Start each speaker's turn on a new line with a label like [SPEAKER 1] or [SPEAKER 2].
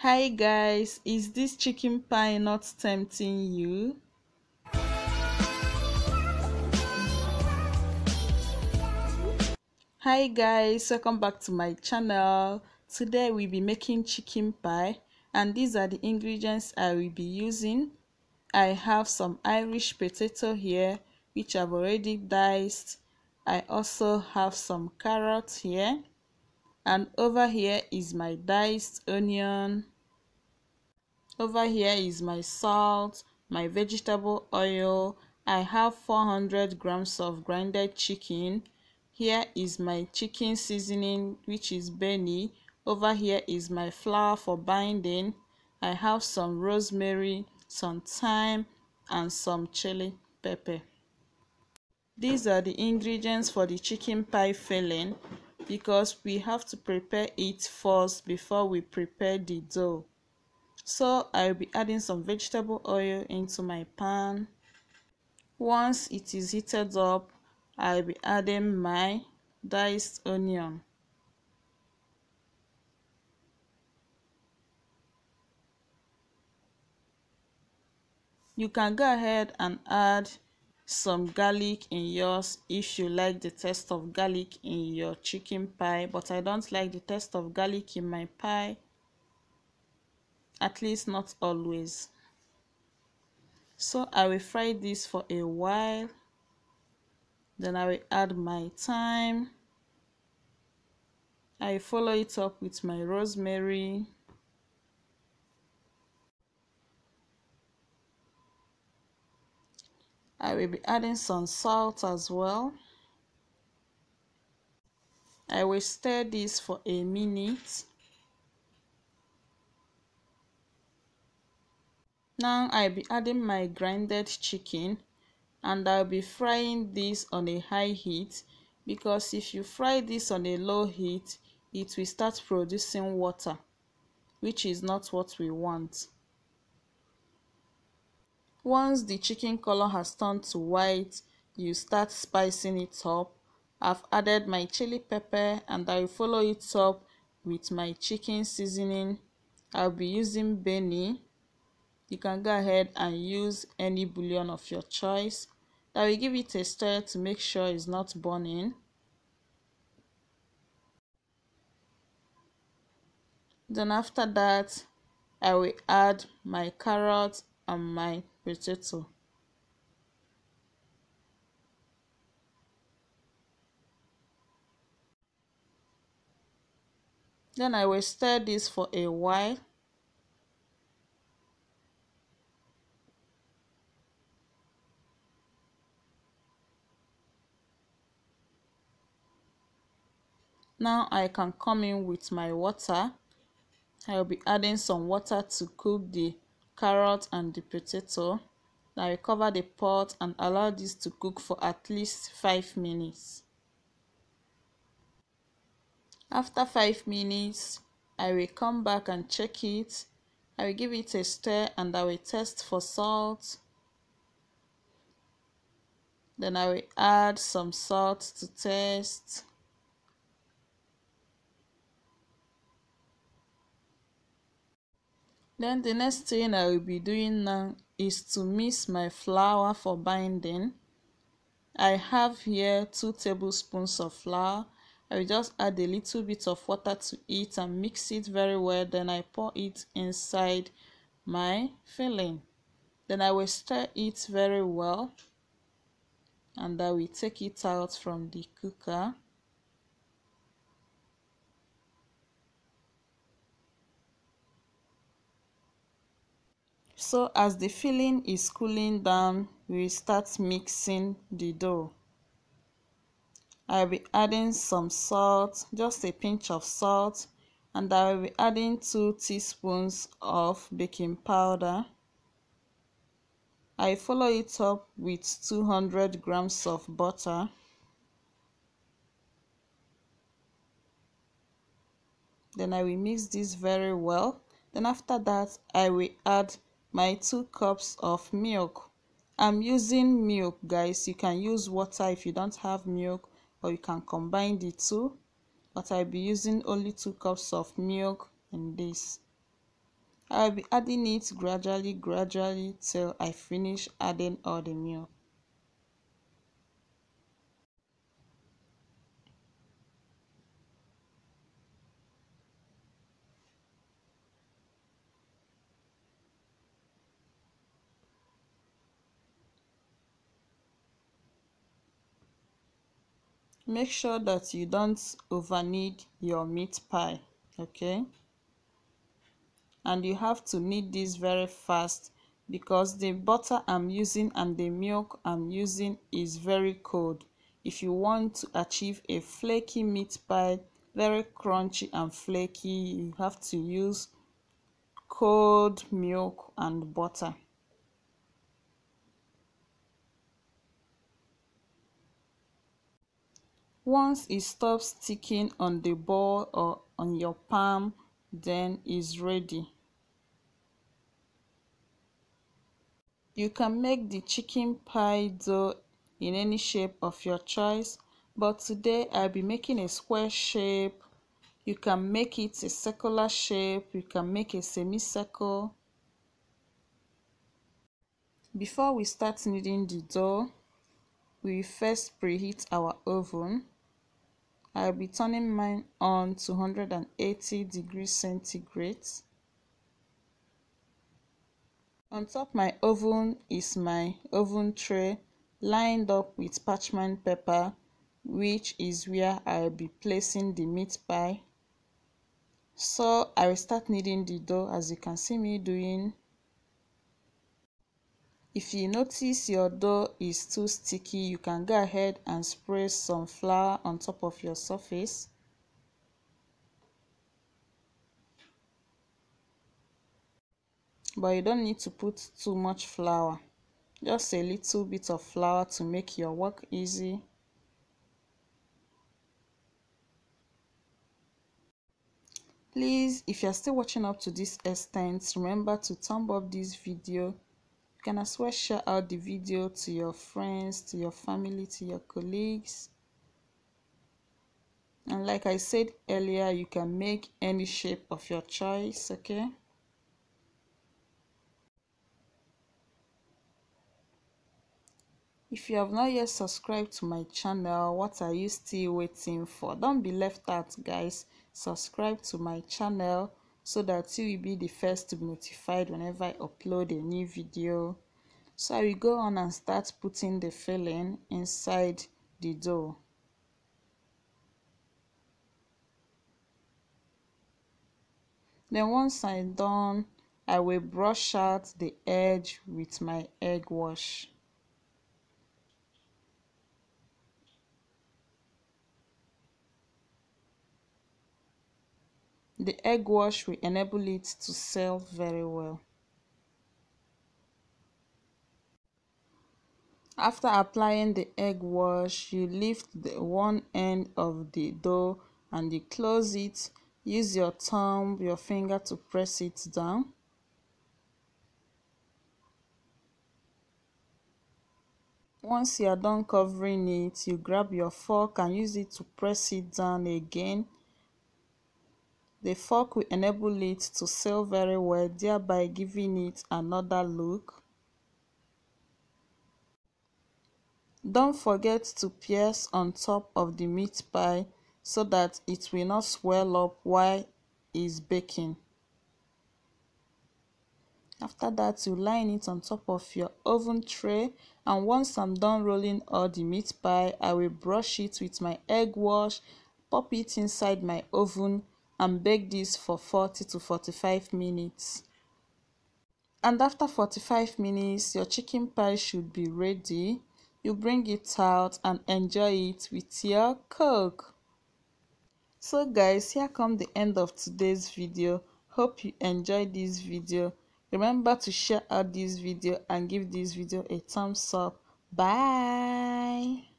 [SPEAKER 1] Hi guys, is this chicken pie not tempting you? Hi guys, welcome back to my channel. Today we'll be making chicken pie and these are the ingredients I will be using. I have some Irish potato here which I've already diced. I also have some carrots here, and over here is my diced onion. Over here is my salt, my vegetable oil. I have 400 grams of grinded chicken. Here is my chicken seasoning, which is Benny. Over here is my flour for binding. I have some rosemary, some thyme, and some chili pepper. These are the ingredients for the chicken pie filling because we have to prepare it first before we prepare the dough. So I'll be adding some vegetable oil into my pan. Once it is heated up, I'll be adding my diced onion. You can go ahead and add some garlic in yours if you like the taste of garlic in your chicken pie, but I don't like the taste of garlic in my pie, at least not always. So I will fry this for a while. Then I will add my thyme. I follow it up with my rosemary. I will be adding some salt as well. I will stir this for a minute. Now I'll be adding my grinded chicken and I'll be frying this on a high heat, because if you fry this on a low heat, it will start producing water, which is not what we want. Once the chicken color has turned to white, you start spicing it up. I've added my chili pepper and I will follow it up with my chicken seasoning. I'll be using Benny. You can go ahead and use any bouillon of your choice. I will give it a stir to make sure it's not burning. Then after that, I will add my carrot and my potato. Then I will stir this for a while. Now I can come in with my water. I will be adding some water to cook the carrot and the potato. Now I will cover the pot and allow this to cook for at least 5 minutes. After 5 minutes, I will come back and check it. I will give it a stir and I will test for salt. Then I will add some salt to taste. Then the next thing I will be doing now is to mix my flour for binding. I have here 2 tablespoons of flour. I will just add a little bit of water to it and mix it very well. Then I pour it inside my filling. Then I will stir it very well and I will take it out from the cooker. So as the filling is cooling down, we start mixing the dough. I'll be adding some salt, just a pinch of salt, and I will be adding 2 teaspoons of baking powder. I follow it up with 200 grams of butter. Then I will mix this very well. Then after that, I will add my 2 cups of milk. I'm using milk, guys. You can use water if you don't have milk, or you can combine the two, but I'll be using only 2 cups of milk in this. I'll be adding it gradually till I finish adding all the milk. Make sure that you don't over knead your meat pie, okay? And you have to knead this very fast because the butter I'm using and the milk I'm using is very cold. If you want to achieve a flaky meat pie, very crunchy and flaky, you have to use cold milk and butter. Once it stops sticking on the bowl or on your palm, then it's ready. You can make the chicken pie dough in any shape of your choice, but today I'll be making a square shape. You can make it a circular shape, you can make a semicircle. Before we start kneading the dough, we first preheat our oven. I'll be turning mine on to 180 degrees centigrade. On top my oven is my oven tray lined up with parchment paper, which is where I'll be placing the meat pie. So I will start kneading the dough as you can see me doing. If you notice your dough is too sticky, you can go ahead and spray some flour on top of your surface. But you don't need to put too much flour. Just a little bit of flour to make your work easy. Please, if you're still watching up to this extent, remember to thumb up this video. You can as well share out the video to your friends, to your family, to your colleagues. And like I said earlier, you can make any shape of your choice, okay? If you have not yet subscribed to my channel, what are you still waiting for? Don't be left out, guys. Subscribe to my channel so that you will be the first to be notified whenever I upload a new video. So I will go on and start putting the filling inside the dough. Then once I'm done, I will brush out the edge with my egg wash. The egg wash will enable it to seal very well. After applying the egg wash, you lift the one end of the dough and you close it. Use your thumb, your finger to press it down. Once you are done covering it, you grab your fork and use it to press it down again. The fork will enable it to seal very well, thereby giving it another look. Don't forget to pierce on top of the meat pie so that it will not swell up while it's baking. After that, you line it on top of your oven tray, and once I'm done rolling all the meat pie, I will brush it with my egg wash, pop it inside my oven and bake this for 40 to 45 minutes. And after 45 minutes, your chicken pie should be ready. You bring it out and enjoy it with your Coke. So guys, here come the end of today's video. Hope you enjoyed this video. Remember to share out this video and give this video a thumbs up. Bye.